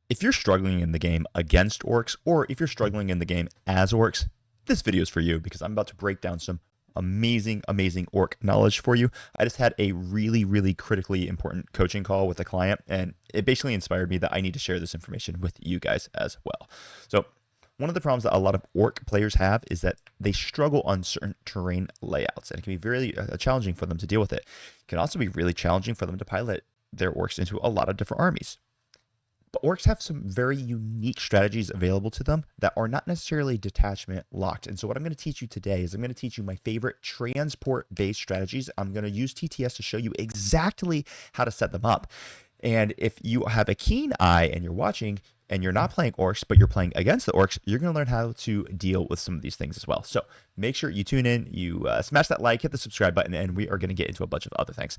If you're struggling in the game against orcs, or if you're struggling in the game as orcs, this video is for you because I'm about to break down some amazing orc knowledge for you. I just had a really critically important coaching call with a client, and it basically inspired me that I need to share this information with you guys as well. So one of the problems that a lot of orc players have is that they struggle on certain terrain layouts, and it can be very challenging for them to deal with it. It can also be really challenging for them to pilot their orcs into a lot of different armies. But orcs have some very unique strategies available to them that are not necessarily detachment locked. And so what I'm going to teach you today is I'm going to teach you my favorite transport-based strategies. I'm going to use TTS to show you exactly how to set them up. And if you have a keen eye and you're watching and you're not playing orcs, but you're playing against the orcs, you're going to learn how to deal with some of these things as well. So make sure you tune in, you smash that like, hit the subscribe button, and we are going to get into a bunch of other things.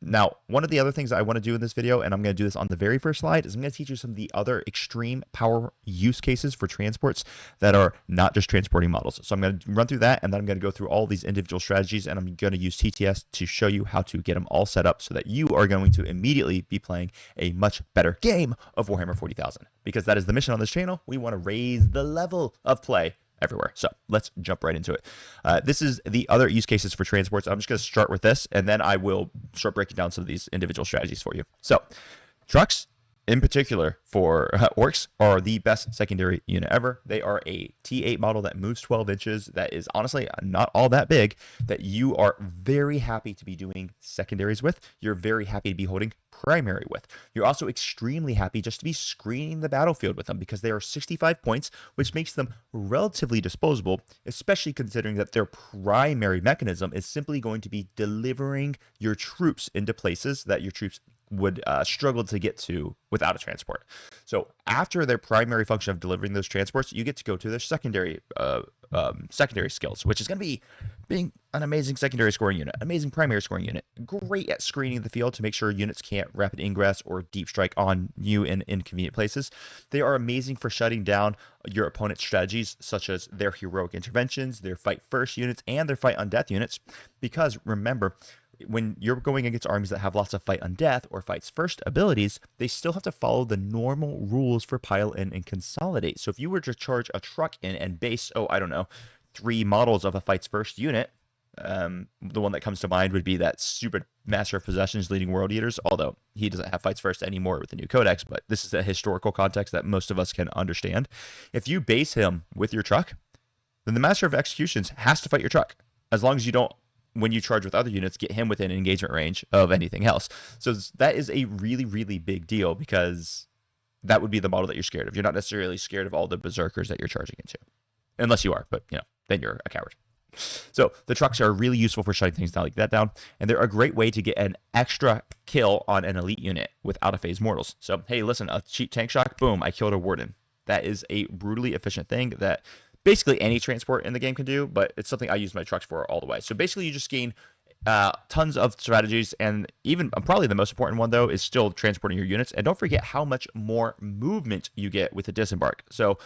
Now, one of the other things I want to do in this video, and I'm going to do this on the very first slide, is I'm going to teach you some of the other extreme power use cases for transports that are not just transporting models. So I'm going to run through that, and then I'm going to go through all these individual strategies, and I'm going to use TTS to show you how to get them all set up so that you are going to immediately be playing a much better game of Warhammer 40,000. Because that is the mission on this channel. We want to raise the level of play everywhere. So let's jump right into it. This is the other use cases for transports. I'm just going to start with this, and then I will start breaking down some of these individual strategies for you. So trucks, in particular for orcs, are the best secondary unit ever. They are a T8 model that moves 12 inches. That is honestly not all that big, that you are very happy to be doing secondaries with. You're very happy to be holding primary with. You're also extremely happy just to be screening the battlefield with them because they are 65 points, which makes them relatively disposable, especially considering that their primary mechanism is simply going to be delivering your troops into places that your troops would struggle to get to without a transport. So after their primary function of delivering those transports, you get to go to their secondary skills, which is going to be being an amazing secondary scoring unit, amazing primary scoring unit, great at screening the field to make sure units can't rapid ingress or deep strike on you in inconvenient places. They are amazing for shutting down your opponent's strategies, such as their heroic interventions, their fight first units, and their fight on death units, because remember, when you're going against armies that have lots of fight on death or fights first abilities, they still have to follow the normal rules for pile in and consolidate. So if you were to charge a truck in and base, I don't know, 3 models of a fights first unit, the one that comes to mind would be that stupid Master of Possessions leading World Eaters, although he doesn't have fights first anymore with the new codex, but this is a historical context that most of us can understand. If you base him with your truck, then the Master of Executions has to fight your truck, as long as you don't, when you charge with other units, get him within engagement range of anything else. So that is a really big deal, because that would be the model that you're scared of. You're not necessarily scared of all the berserkers that you're charging into, unless you are, but then you're a coward. So the trucks are really useful for shutting things down like that down, and they're a great way to get an extra kill on an elite unit with out-of-phase mortals. So hey, listen, a cheap tank shock, boom, I killed a warden. That is a brutally efficient thing that basically any transport in the game can do, but it's something I use my trucks for all the way. So basically you just gain tons of strategies, and even probably the most important one though is still transporting your units. And don't forget how much more movement you get with the disembark. So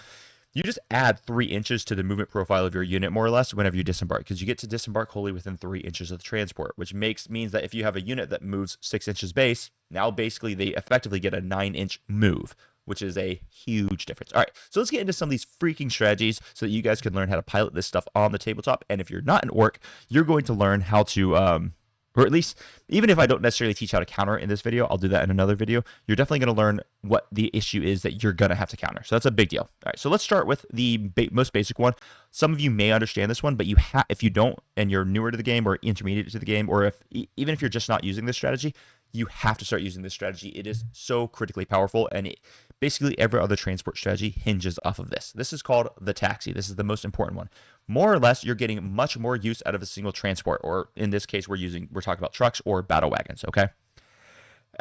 you just add 3 inches to the movement profile of your unit, more or less, whenever you disembark, because you get to disembark wholly within 3 inches of the transport, which means that if you have a unit that moves 6 inches base, now basically they effectively get a 9-inch move, which is a huge difference. All right, so let's get into some of these freaking strategies so that you guys can learn how to pilot this stuff on the tabletop. And if you're not an orc, you're going to learn how to, or at least, even if I don't necessarily teach how to counter in this video, I'll do that in another video. You're definitely going to learn what the issue is that you're going to have to counter. So that's a big deal. All right, so let's start with the most basic one. Some of you may understand this one, but if you don't, and you're newer to the game or intermediate to the game, or even if you're just not using this strategy, you have to start using this strategy. It is so critically powerful, and basically every other transport strategy hinges off of this. This is called the taxi. This is the most important one. More or less, you're getting much more use out of a single transport, or in this case, we're talking about trucks or battle wagons, okay?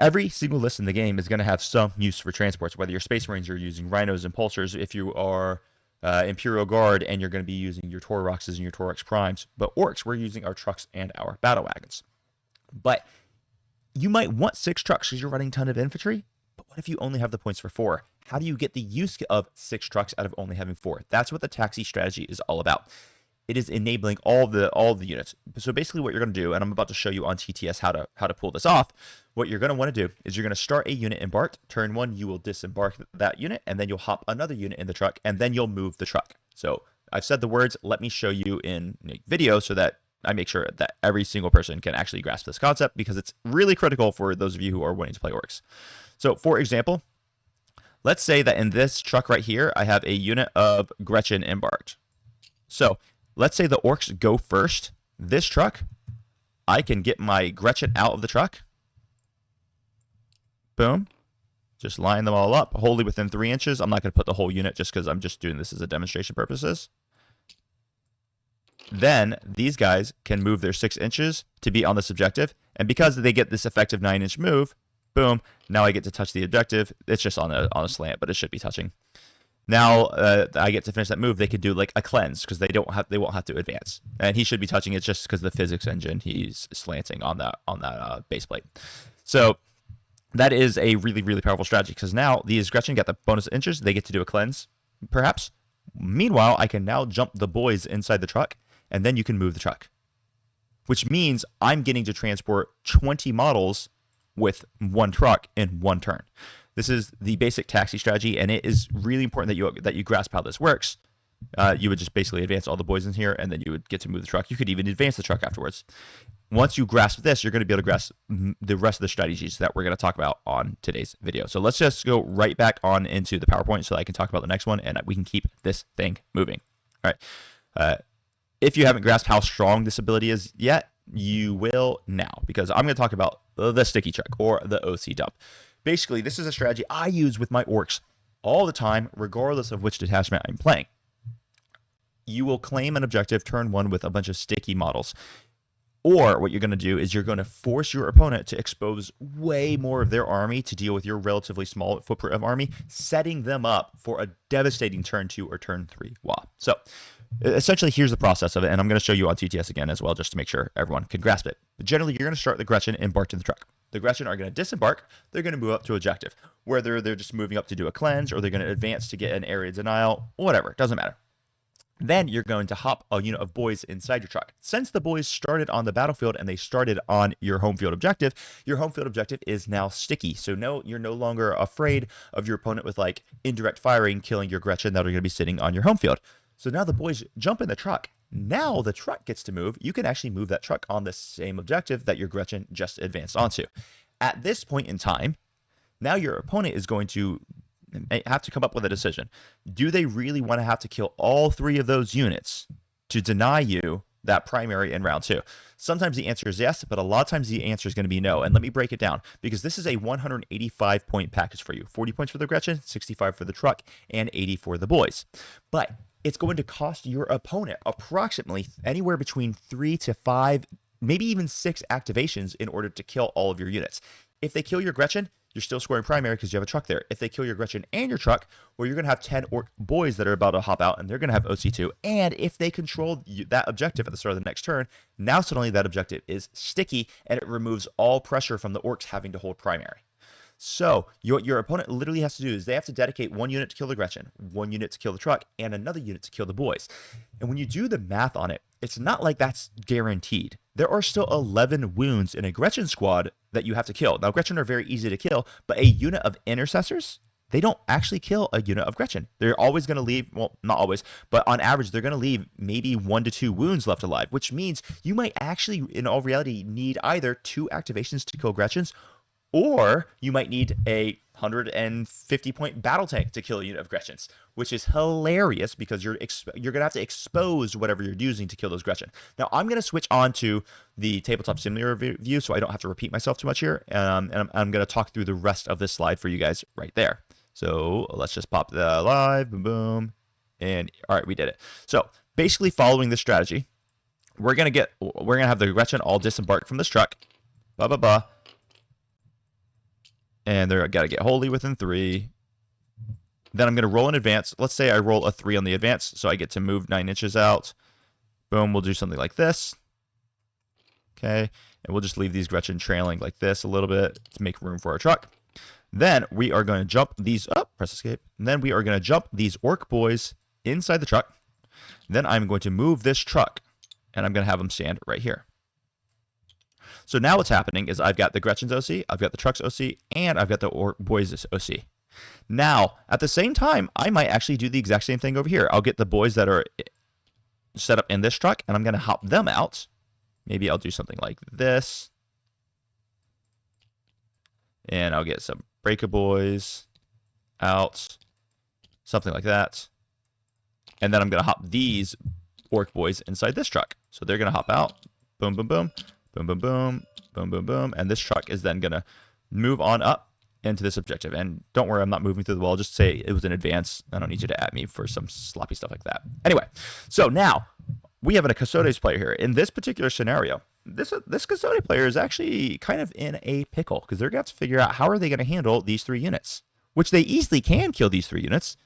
Every single list in the game is going to have some use for transports, whether you're Space Marines, you're using Rhinos and Pulsars, if you are Imperial Guard, and you're going to be using your Tauroxes and your Taurox Primes. But orcs, we're using our trucks and our battle wagons. But you might want 6 trucks because you're running a ton of infantry, but what if you only have the points for 4? How do you get the use of 6 trucks out of only having 4? That's what the taxi strategy is all about. it is enabling all the units. So basically what you're going to do, and I'm about to show you on TTS how to pull this off, what you're going to want to do is you're going to start a unit embarked. Turn 1, you will disembark that unit, and then you'll hop another unit in the truck, and then you'll move the truck. So I've said the words, let me show you in video so that I make sure that every single person can actually grasp this concept, because it's really critical for those of you who are wanting to play orcs. So for example, let's say that in this truck right here, I have a unit of Gretchen embarked. So let's say the orcs go first. This truck, I can get my Gretchen out of the truck. Boom. Just line them all up, wholly within 3 inches. I'm not going to put the whole unit just because I'm just doing this as a demonstration purposes. Then these guys can move their 6 inches to be on this objective. And because they get this effective 9-inch move, boom, now I get to touch the objective. It's just on a slant, but it should be touching. Now I get to finish that move. They could do like a cleanse because they won't have to advance, and he should be touching it just because of the physics engine. He's slanting on that base plate. So that is a really, really powerful strategy, because now these Gretchen get the bonus inches. They get to do a cleanse, perhaps. Meanwhile, I can now jump the boys inside the truck, and then you can move the truck, which means I'm getting to transport 20 models with 1 truck in 1 turn. This is the basic taxi strategy, and it is really important that you grasp how this works. You would just basically advance all the boys in here, and then you would get to move the truck. You could even advance the truck afterwards. Once you grasp this, you're going to be able to grasp the rest of the strategies that we're going to talk about on today's video. So let's just go right back on into the PowerPoint so I can talk about the next one, and we can keep this thing moving. All right. If you haven't grasped how strong this ability is yet, you will now, because I'm going to talk about the sticky truck, or the OC dump. Basically, this is a strategy I use with my orcs all the time, regardless of which detachment I'm playing. You will claim an objective turn 1 with a bunch of sticky models. Or what you're going to do is you're going to force your opponent to expose way more of their army to deal with your relatively small footprint of army, setting them up for a devastating turn 2 or turn 3 wall. So essentially, here's the process of it, and I'm going to show you on TTS again as well, just to make sure everyone can grasp it. But generally, you're going to start the Gretchen embarked in the truck. The Gretchen are going to disembark. They're going to move up to objective, whether they're just moving up to do a cleanse or they're going to advance to get an area denial, whatever, doesn't matter. Then you're going to hop a unit of boys inside your truck. Since the boys started on the battlefield and they started on your home field objective, your home field objective is now sticky. So no, you're no longer afraid of your opponent with like indirect firing killing your Gretchen that are going to be sitting on your home field. So now the boys jump in the truck. Now the truck gets to move. You can actually move that truck on the same objective that your Gretchen just advanced onto. At this point in time, now your opponent is going to have to come up with a decision. Do they really want to have to kill all 3 of those units to deny you that primary in round 2? Sometimes the answer is yes, but a lot of times the answer is going to be no. And let me break it down, because this is a 185 point package for you. 40 points for the Gretchen, 65 for the truck, and 80 for the boys. But it's going to cost your opponent approximately anywhere between 3 to 5, maybe even 6 activations in order to kill all of your units. If they kill your Gretchen, you're still scoring primary because you have a truck there. If they kill your Gretchen and your truck, well, you're going to have 10 orc boys that are about to hop out, and they're going to have OC2. And if they control that objective at the start of the next turn, now suddenly that objective is sticky, and it removes all pressure from the orcs having to hold primary. So your opponent literally has to do is they have to dedicate 1 unit to kill the Gretchen, 1 unit to kill the truck, and another unit to kill the boys. And when you do the math on it, it's not like that's guaranteed. There are still 11 wounds in a Gretchen squad that you have to kill. Now, Gretchen are very easy to kill, but a unit of intercessors, they don't actually kill a unit of Gretchen. They're always going to leave, well, not always, but on average, they're going to leave maybe 1 to 2 wounds left alive, which means you might actually, in all reality, need either 2 activations to kill Gretchens, or you might need a 150 point battle tank to kill a unit of Gretchens, which is hilarious because you're going to have to expose whatever you're using to kill those Gretchen. Now, I'm going to switch on to the tabletop simulator view so I don't have to repeat myself too much here. And I'm going to talk through the rest of this slide for you guys right there. So let's just pop the live, boom, boom. And all right, we did it. So basically following this strategy, we're going to have the Gretchen all disembark from this truck. Blah, blah, blah. And they're got to get wholly within 3. Then I'm going to roll in advance. Let's say I roll a 3 on the advance, so I get to move 9 inches out. Boom, we'll do something like this. Okay, and we'll just leave these Gretchen trailing like this a little bit to make room for our truck. Then we are going to jump these up, press escape. And then we are going to jump these orc boys inside the truck. Then I'm going to move this truck, and I'm going to have them stand right here. So now what's happening is I've got the Gretchen's OC, I've got the truck's OC, and I've got the boys' OC. Now, at the same time, I might actually do the exact same thing over here. I'll get the boys that are set up in this truck, and I'm going to hop them out. Maybe I'll do something like this. And I'll get some breaker boys out. Something like that. And then I'm going to hop these orc boys inside this truck. So they're going to hop out. Boom, boom, boom. Boom, boom, boom. Boom, boom, boom. And this truck is then going to move on up into this objective. And don't worry, I'm not moving through the wall. Just say it was in advance. I don't need you to at me for some sloppy stuff like that. Anyway, so now we have a Custodes player here. In this particular scenario, this Custodes player is actually kind of in a pickle because they're going to have to figure out how are they going to handle these 3 units, which they easily can kill these 3 units.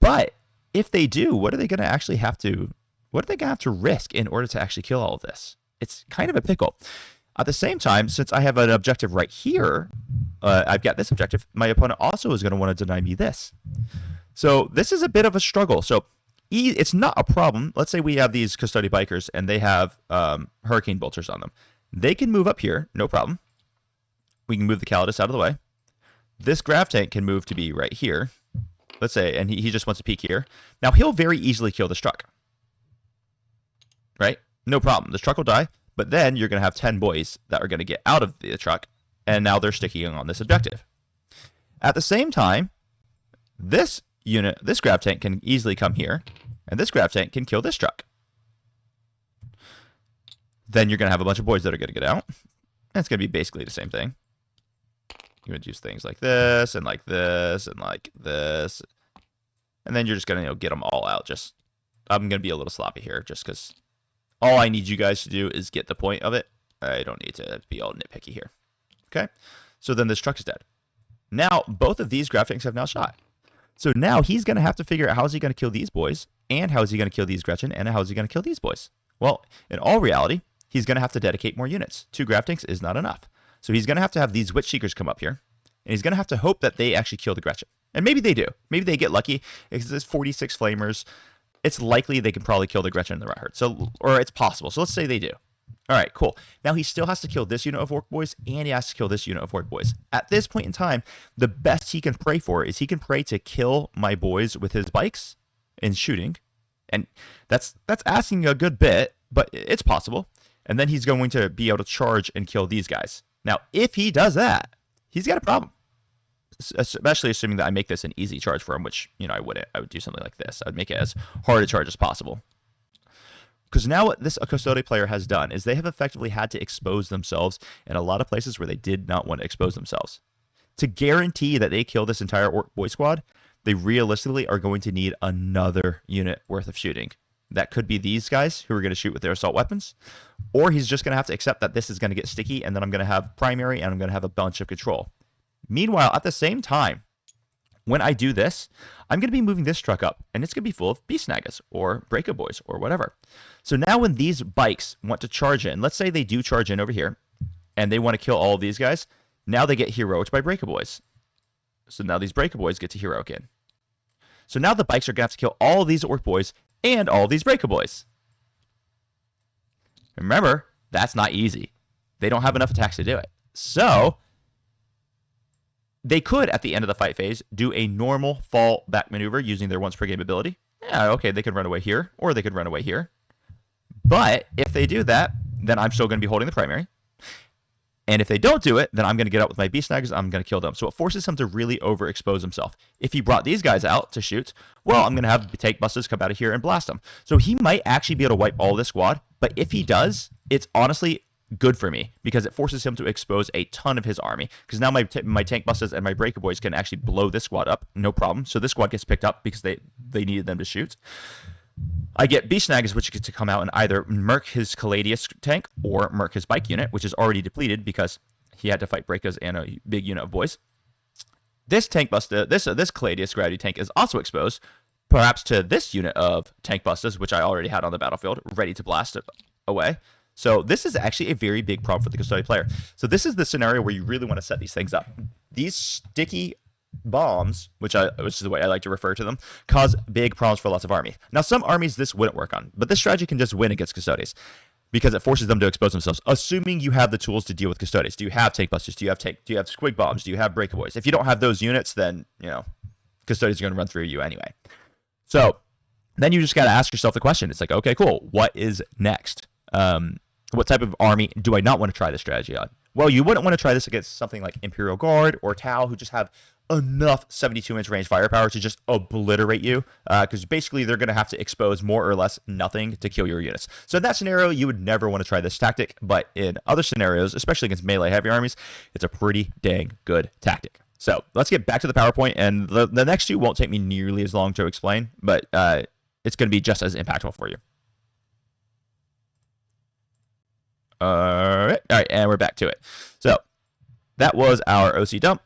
But if they do, what are they going to actually have to, what are they going to have to risk in order to actually kill all of this? It's kind of a pickle. At the same time, since I have an objective right here, I've got this objective, my opponent also is going to want to deny me this. So this is a bit of a struggle. So it's not a problem. Let's say we have these Custody Bikers and they have Hurricane Bolters on them. They can move up here, no problem. We can move the Calidus out of the way. This Grav Tank can move to be right here. Let's say, and he just wants to peek here. Now, he'll very easily kill this truck. Right? No problem. This truck will die, but then you're going to have 10 boys that are going to get out of the truck, and now they're sticking on this objective. At the same time, this unit, this Grav Tank can easily come here, and this Grav Tank can kill this truck. Then you're going to have a bunch of boys that are going to get out, and it's going to be basically the same thing. You're going to do things like this, and like this, and like this. And then you're just going to get them all out. I'm going to be a little sloppy here, just because all I need you guys to do is get the point of it. I don't need to be all nitpicky here. Okay? So then this truck is dead. Now, both of these Grav Tanks have now shot. So now he's going to have to figure out how is he going to kill these boys, and how is he going to kill these Gretchen, and how is he going to kill these boys. Well, in all reality, he's going to have to dedicate more units. 2 Grav Tanks is not enough. So he's going to have these Witch Seekers come up here, and he's going to have to hope that they actually kill the Gretchen. And maybe they do. Maybe they get lucky. Because there's 46 Flamers. It's likely they can probably kill the Gretchen and the Rat Herd. So, or it's possible. So let's say they do. All right, cool. Now he still has to kill this unit of Orc Boys, and he has to kill this unit of Orc Boys. At this point in time, the best he can pray for is he can pray to kill my boys with his bikes and shooting. And that's asking a good bit, but it's possible. And then he's going to be able to charge and kill these guys. Now, if he does that, he's got a problem. Especially assuming that I make this an easy charge for him, which, I wouldn't. I would do something like this. I'd make it as hard a charge as possible. Because now what this Custode player has done is they have effectively had to expose themselves in a lot of places where they did not want to expose themselves. To guarantee that they kill this entire Orc Boy squad, they realistically are going to need another unit worth of shooting. That could be these guys who are going to shoot with their assault weapons, or he's just going to have to accept that this is going to get sticky, and then I'm going to have primary, and I'm going to have a bunch of control. Meanwhile, at the same time, when I do this, I'm going to be moving this truck up, and it's going to be full of Beast Snaggers, or Breaker Boys, or whatever. So now when these bikes want to charge in, let's say they do charge in over here, and they want to kill all of these guys, now they get heroic by Breaker Boys. So now these Breaker Boys get to heroic in. So now the bikes are going to have to kill all of these Orc Boys, and all these Breaker Boys. Remember, that's not easy. They don't have enough attacks to do it. So they could, at the end of the fight phase, do a normal fall back maneuver using their once per game ability. Yeah, okay, they could run away here, or they could run away here. But if they do that, then I'm still going to be holding the primary. And if they don't do it, then I'm going to get out with my Beast Snaggers, I'm going to kill them. So it forces him to really overexpose himself. If he brought these guys out to shoot, well, I'm going to have Tank Busters come out of here and blast them. So he might actually be able to wipe all this squad, but if he does, it's honestly good for me because it forces him to expose a ton of his army. Because now my Tank Busters and my Breaker Boys can actually blow this squad up, no problem. So this squad gets picked up because they needed them to shoot. I get Beast Snaggers, which gets to come out and either murk his Caladius tank or murk his bike unit, which is already depleted because he had to fight Breakers and a big unit of boys. This Tank Buster, this Caladius gravity tank is also exposed, perhaps to this unit of Tank Busters, which I already had on the battlefield, ready to blast it away. So this is actually a very big problem for the Custodian player. So this is the scenario where you really want to set these things up. These sticky bombs, which is the way I like to refer to them, cause big problems for lots of armies. Now, some armies this wouldn't work on, but this strategy can just win against Custodes because it forces them to expose themselves, assuming you have the tools to deal with Custodes. Do you have Tank Busters? Do you have Squig Bombs? Do you have Breakaboys? If you don't have those units, then, Custodes are going to run through you anyway. So then you just got to ask yourself the question. It's like, okay, cool. What is next? What type of army do I not want to try this strategy on? Well, you wouldn't want to try this against something like Imperial Guard or Tau, who just have enough 72-inch range firepower to just obliterate you, because basically they're going to have to expose more or less nothing to kill your units. So in that scenario, you would never want to try this tactic, but in other scenarios, especially against melee heavy armies, it's a pretty dang good tactic. So let's get back to the PowerPoint, and the next two won't take me nearly as long to explain, but it's going to be just as impactful for you. All right, and we're back to it. So that was our OC dump.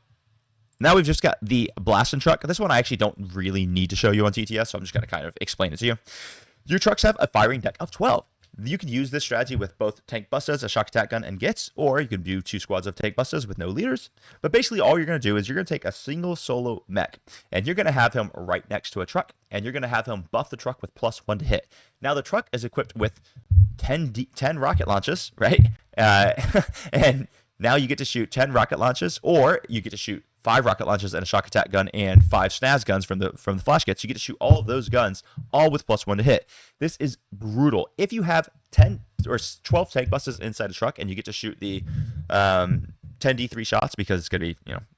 Now we've just got the Blasting Truck. This one I actually don't really need to show you on TTS, so I'm just going to kind of explain it to you. Your trucks have a firing deck of 12. You can use this strategy with both Tank Bustas, a Shock Attack Gun, and Gits, or you can do 2 squads of Tank Bustas with no leaders. But basically all you're going to do is you're going to take a single solo mech, and you're going to have him right next to a truck, and you're going to have him buff the truck with +1 to hit. Now the truck is equipped with 10 rocket launches, right? And now you get to shoot 10 rocket launches, or you get to shoot 5 rocket launches and a Shock Attack Gun and 5 snaz guns from the flash kits. You get to shoot all of those guns, all with +1 to hit. This is brutal. If you have 10 or 12 Tank Busters inside a truck and you get to shoot the 10 D3 shots, because it's going to be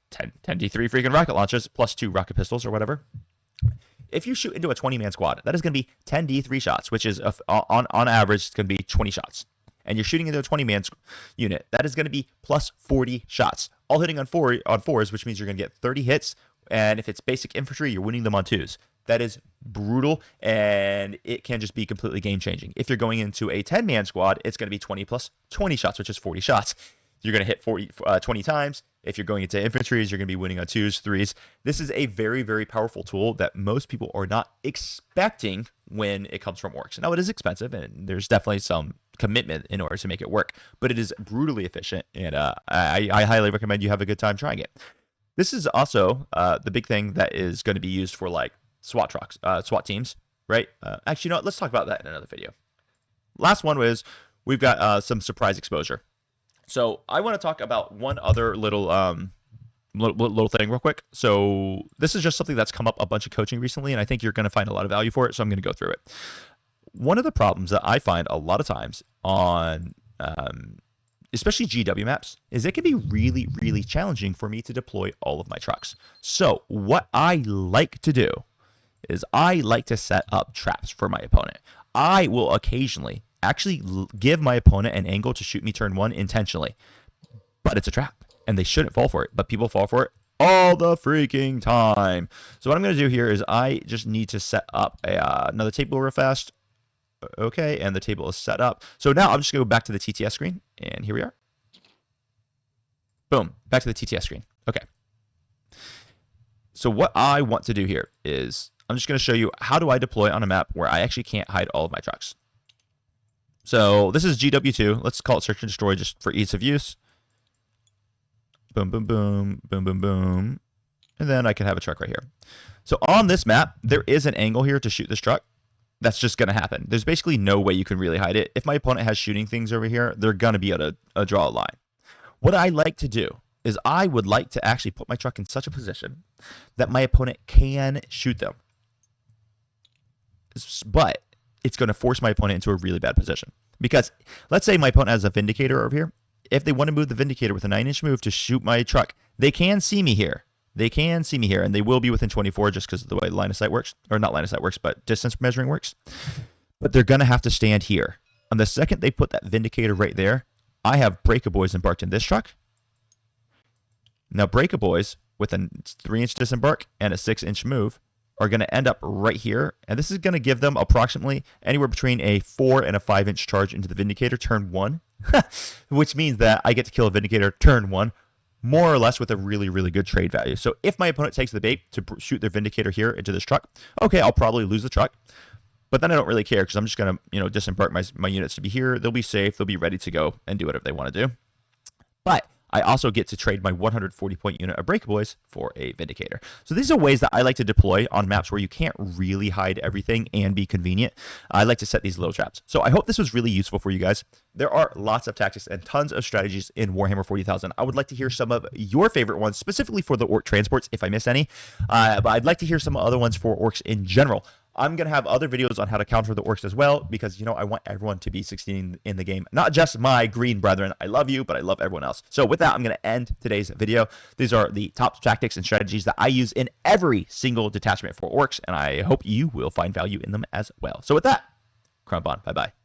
10 D3 freaking rocket launches +2 rocket pistols or whatever. If you shoot into a 20-man squad, that is going to be 10 D3 shots, which is on average it's going to be 20 shots. And you're shooting into a 20-man unit, that is going to be +40 shots, all hitting on fours, which means you're going to get 30 hits. And if it's basic infantry, you're winning them on 2s. That is brutal, and it can just be completely game-changing. If you're going into a 10-man squad, it's going to be 20 plus 20 shots, which is 40 shots. You're going to hit 20 times. If you're going into infantries, you're going to be winning on 2s, 3s. This is a very, very powerful tool that most people are not expecting when it comes from orcs. Now, it is expensive, and there's definitely some commitment in order to make it work, but it is brutally efficient, and I highly recommend you have a good time trying it. This is also the big thing that is going to be used for like SWAT trucks, SWAT teams, right? Actually, let's talk about that in another video. Last one was we've got some surprise exposure. So I want to talk about one other little thing real quick. So this is just something that's come up a bunch of coaching recently, and I think you're going to find a lot of value for it, so I'm going to go through it. One of the problems that I find a lot of times on especially GW maps is it can be really, really challenging for me to deploy all of my trucks. So what I like to do is I like to set up traps for my opponent. I will occasionally actually give my opponent an angle to shoot me turn 1 intentionally, but it's a trap and they shouldn't fall for it, but people fall for it all the freaking time. So what I'm going to do here is I just need to set up another table real fast. Okay, and the table is set up. So now I'm just going to go back to the TTS screen, and here we are. Boom, back to the TTS screen. Okay. So what I want to do here is I'm just going to show you how do I deploy on a map where I actually can't hide all of my trucks. So this is GW2. Let's call it Search and Destroy just for ease of use. Boom, boom, boom, boom, boom, boom. And then I can have a truck right here. So on this map, there is an angle here to shoot this truck. That's just going to happen. There's basically no way you can really hide it. If my opponent has shooting things over here, they're going to be able to draw a line. What I like to do is I would like to actually put my truck in such a position that my opponent can shoot them. But it's going to force my opponent into a really bad position. Because let's say my opponent has a Vindicator over here. If they want to move the Vindicator with a 9-inch move to shoot my truck, they can see me here. They can see me here, and they will be within 24 just because of the way line of sight works. Or not line of sight works, but distance measuring works. But they're going to have to stand here. And the second they put that Vindicator right there, I have Breakaboys embarked in this truck. Now Breakaboys with a 3-inch disembark and a 6-inch move are going to end up right here. And this is going to give them approximately anywhere between a 4 and a 5-inch charge into the Vindicator turn 1. Which means that I get to kill a Vindicator turn 1. More or less with a really, really good trade value. So if my opponent takes the bait to shoot their Vindicator here into this truck, okay, I'll probably lose the truck. But then I don't really care because I'm just going to, disembark my units to be here. They'll be safe. They'll be ready to go and do whatever they want to do. But I also get to trade my 140 point unit of Breakaboys for a Vindicator. So these are ways that I like to deploy on maps where you can't really hide everything and be convenient. I like to set these little traps. So I hope this was really useful for you guys. There are lots of tactics and tons of strategies in Warhammer 40,000. I would like to hear some of your favorite ones, specifically for the Orc transports, if I miss any. But I'd like to hear some other ones for Orcs in general. I'm going to have other videos on how to counter the Orcs as well, because, I want everyone to be succeeding in the game. Not just my green brethren. I love you, but I love everyone else. So with that, I'm going to end today's video. These are the top tactics and strategies that I use in every single detachment for Orcs, and I hope you will find value in them as well. So with that, crump on. Bye-bye.